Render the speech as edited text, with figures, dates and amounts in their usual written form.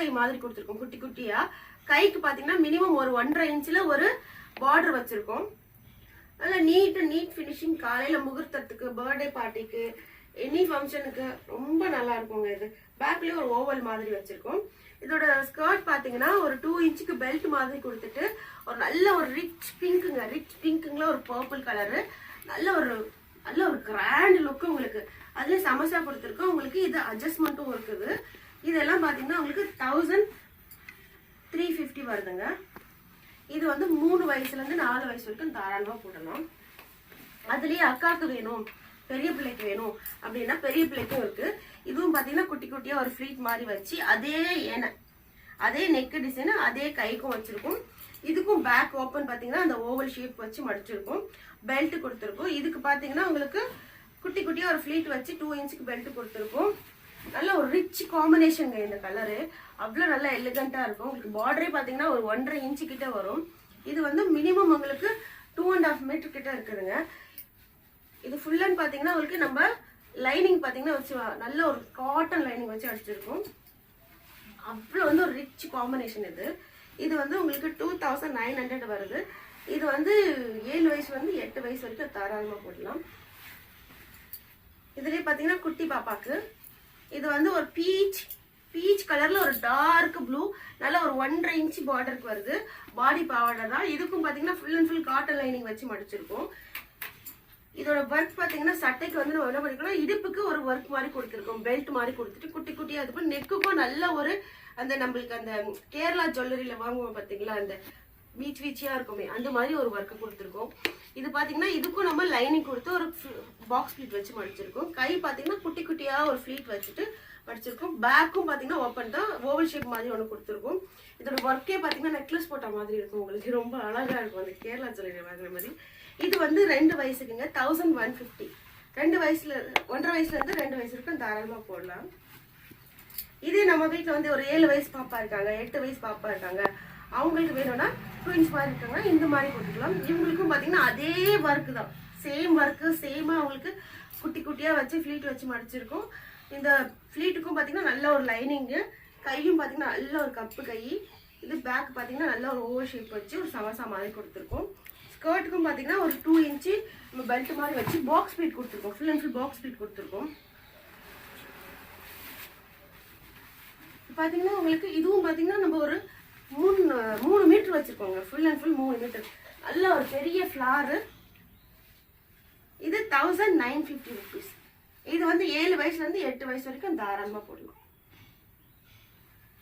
கை மாதிரி கொடுத்துருக்கோம் குட்டி குட்டியா. கைக்கு பாத்தீங்கன்னா மினிமம் ஒரு 1.5 இன்ச்ல ஒரு பார்டர் வச்சிருக்கோம். நல்ல நீட் ஃபினிஷிங். காலையில முகூர்த்தத்துக்கு, பர்த்டே பார்ட்டிக்கு, எனி ஃபங்க்ஷனுக்கு ரொம்ப நல்லா இருக்குங்க. இது பேக்லயே ஒரு ஓவல் மாதிரி வச்சிருக்கோம். இதோட ஸ்கர்ட் பாத்தீங்கன்னா ஒரு 2 இன்ச்சுக்கு பெல்ட் மாதிரி கொடுத்துட்டு ஒரு நல்ல ஒரு ரிச் பிங்க்குங்களா ஒரு பர்பிள் கலரு, நல்ல ஒரு கிராண்ட் லுக் உங்களுக்கு. அதுல சமோசா கொடுத்துருக்கோம் உங்களுக்கு. இது அட்ஜஸ்ட்மெண்ட்டும் இருக்குது. இதெல்லாம் பாத்தீங்கன்னா உங்களுக்கு 1350 வருதுங்க. இது வந்து 3 வயசுல இருந்து 4 வயசு வரைக்கும் தாராளமா போடலாம். அதுலயே அக்காக்கு வேணும், பெரிய பிள்ளைக்கு வேணும் அப்படின்னா பெரிய பிள்ளைக்கும் இருக்கு. இதுவும் பாத்தீங்கன்னா குட்டி குட்டியா ஒரு ஃபிளீட் மாதிரி வச்சு அதே நெக் டிசைன் அதே கைக்கும் வச்சிருக்கும். இதுக்கும் பேக் ஓப்பன் பாத்தீங்கன்னா அந்த ஓவல் ஷேப் வச்சு மடிச்சிருக்கும். பெல்ட் கொடுத்துருக்கும். இதுக்கு பாத்தீங்கன்னா உங்களுக்கு குட்டி குட்டியா ஒரு ஃபிளீட் வச்சு 2 இன்ச்சுக்கு பெல்ட் கொடுத்துருக்கும். நல்ல ஒரு ரிச் காம்பினேஷன் இந்த கலரு. அவ்வளவு நல்லா எலிகண்டா இருக்கும். உங்களுக்கு பார்டரே பாத்தீங்கன்னா ஒரு 1.5 இன்ச்சு கிட்ட வரும். இது வந்து மினிமம் உங்களுக்கு 2.5 மீட்டர் கிட்ட இருக்குதுங்க. இது ஃபுல் அண்ட் பாத்தீங்கன்னா உங்களுக்கு நம்ம லைனிங் பாத்தீங்கன்னா வச்சு நல்ல ஒரு காட்டன் லைனிங் வச்சு அடிச்சிருக்கோம். அவ்வளவு வந்து ஒரு ரிச் காம்பினேஷன் இது. இது வந்து உங்களுக்கு 2900 வருது. இது வந்து 7 வயசுல இருந்து 8 வயசு வரைக்கும் தாராளமா போடலாம். இதுலயே பாத்தீங்கன்னா குட்டி பாப்பாக்கு இது வந்து ஒரு பீச் கலர்ல ஒரு டார்க் ப்ளூ, நல்ல ஒரு 1.5 இன்ச் பார்டருக்கு வருது. பாடி பாவாடை தான். இதுக்கும் பாத்தீங்கன்னா full and full cotton lining வச்சு மடிச்சிருக்கோம். இதோட ஒர்க் பாத்தீங்கன்னா சட்டைக்கு வந்து நம்ம என்ன பண்ணிக்கலாம், இடுப்புக்கு ஒரு ஒர்க் மாதிரி கொடுத்துருக்கோம். பெல்ட் மாதிரி கொடுத்துட்டு குட்டி குட்டியா இருக்கும். நெக்குக்கும் நல்ல ஒரு அந்த நம்மளுக்கு அந்த கேரளா ஜுவல்லரியில வாங்குவோம் பாத்தீங்களா, அந்த வீச்சியா இருக்குமே அந்த மாதிரி ஒரு ஒர்க் கொடுத்துருக்கோம். இது பாத்தீங்கன்னா இதுக்கும் நம்ம லைனிங் கொடுத்து ஒரு பாக்ஸ் ஃபிளீட் வச்சு மடிச்சிருக்கோம். கை பாத்தீங்கன்னா குட்டி குட்டியா ஒரு ஃபிளீட் வச்சுட்டு மடிச்சிருக்கோம். பேக்கும் பாத்தீங்கன்னா ஓப்பன் தான், ஓவல் ஷேப் மாதிரி ஒன்று கொடுத்துருக்கோம். இதோட ஒர்க்கே பாத்தீங்கன்னா நெக்லஸ் போட்ட மாதிரி இருக்கும். உங்களுக்கு ரொம்ப அழகா இருக்கும் அந்த கேரளா ஜுவல்லரி வாங்குற மாதிரி. இது வந்து 2 வயசுக்குங்க 1150. 2 வயசுல 1.5 வயசுல இருந்து 2 வயசு வரைக்கும் தாராளமா போடலாம். இதே நம்ம வீட்டுல வந்து ஒரு 7 வயசு பாப்பா இருக்காங்க, 8 வயசு பாப்பா இருக்காங்க, அவங்களுக்கு வேணும்னா ட்வின்ஸ் மாதிரி இருக்காங்க, இந்த மாதிரி போட்டுக்கலாம். இவங்களுக்கும் பாத்தீங்கன்னா அதே ஒர்க் தான், சேம் ஒர்க்கு சேமா அவங்களுக்கு குட்டி குட்டியா வச்சு ஃபிளீட் வச்சு மடிச்சிருக்கோம். இந்த ஃபிளீட்டுக்கும் பாத்தீங்கன்னா நல்ல ஒரு லைனிங்கு. கையும் பாத்தீங்கன்னா நல்ல ஒரு கப்பு கை. இது பேக் பாத்தீங்கன்னா நல்ல ஒரு ஓவர் ஷேப் வச்சு ஒரு சமோசா மாதிரி கொடுத்துருக்கோம். ஸ்கர்ட்டுக்கும் பாத்தீங்கன்னா ஒரு 2 இன்ச்சு நம்ம பெல்ட் மாதிரி வச்சு பாக்ஸ் பீட் கொடுத்துருக்கோம். Full and full box beat கொடுத்துருக்கோம். பாத்தீங்கன்னா உங்களுக்கு இதுவும் பாத்தீங்கன்னா நம்ம ஒரு 3 மீட்டர் வச்சிருக்கோங்க. Full and full 3 metre. நல்ல ஒரு பெரிய ஃபிளாரு. இது 1950 rupees. இது வந்து 7 வயசுல இருந்து 8 வயசு வரைக்கும் தாராளமா போடலாம்.